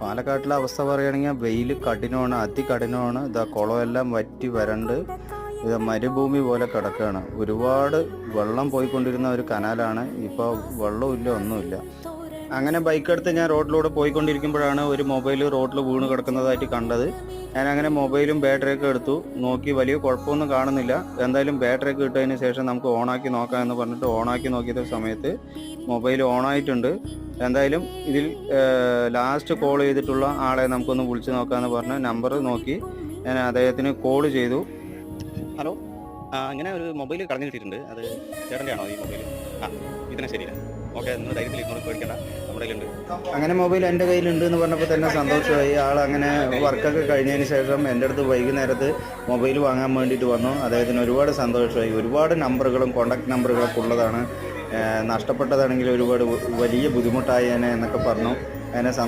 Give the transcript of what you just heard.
പാലക്കാട്ടിലെ അവസ്ഥ പറയുകയാണെങ്കിൽ വെയിൽ കഠിനമാണ്, അതികഠിനമാണ്. ഇതാ കുളമെല്ലാം വറ്റി വരണ്ട് ഇത് മരുഭൂമി പോലെ കിടക്കുകയാണ്. ഒരുപാട് വെള്ളം പോയിക്കൊണ്ടിരുന്ന ഒരു കനാലാണ്. ഇപ്പോൾ വെള്ളമില്ല, ഒന്നുമില്ല. അങ്ങനെ ബൈക്ക് എടുത്ത് ഞാൻ റോഡിലൂടെ പോയിക്കൊണ്ടിരിക്കുമ്പോഴാണ് ഒരു മൊബൈൽ റോഡിൽ വീണ് കിടക്കുന്നതായിട്ട് കണ്ടത്. ഞാൻ അങ്ങനെ മൊബൈലും ബാറ്ററിയൊക്കെ എടുത്തു നോക്കി. വലിയ കുഴപ്പമൊന്നും കാണുന്നില്ല. എന്തായാലും ബാറ്ററിയൊക്കെ ഇട്ടതിന് ശേഷം നമുക്ക് ഓണാക്കി നോക്കാം എന്ന് പറഞ്ഞിട്ട് ഓണാക്കി നോക്കിയ സമയത്ത് മൊബൈൽ ഓണായിട്ടുണ്ട്. എന്തായാലും ഇതിൽ ലാസ്റ്റ് കോൾ ചെയ്തിട്ടുള്ള ആളെ നമുക്കൊന്ന് വിളിച്ച് നോക്കാമെന്ന് പറഞ്ഞ് നമ്പർ നോക്കി ഞാൻ അദ്ദേഹത്തിന് കോൾ ചെയ്തു. ഹലോ, ഇങ്ങനെ ഒരു മൊബൈൽ കളഞ്ഞു കിട്ടിയിട്ടുണ്ട്. അത് ചേട്ടൻ്റെ ആണോ ഈ മൊബൈൽ? ഇതിനെ ശരിയില്ല. ഓക്കെ, നിങ്ങൾ ധൈര്യത്തിൽ ഇങ്ങോട്ട് പേടിക്കണ്ട, നമ്മുടെ കയ്യിലുണ്ട്. അങ്ങനെ മൊബൈൽ എൻ്റെ കയ്യിലുണ്ട് എന്ന് പറഞ്ഞപ്പോൾ തന്നെ സന്തോഷമായി. ആൾ അങ്ങനെ വർക്കൊക്കെ കഴിഞ്ഞതിന് ശേഷം എൻ്റെ അടുത്ത് വൈകുന്നേരത്ത് മൊബൈൽ വാങ്ങാൻ വേണ്ടിയിട്ട് വന്നു. അദ്ദേഹത്തിന് ഒരുപാട് സന്തോഷമായി. ഒരുപാട് നമ്പറുകളും കോൺടാക്ട് നമ്പറുകളൊക്കെ ഉള്ളതാണ്. നഷ്ടപ്പെട്ടതാണെങ്കിൽ ഒരുപാട് വലിയ ബുദ്ധിമുട്ടായേനെ എന്നൊക്കെ പറഞ്ഞു. അതിനെ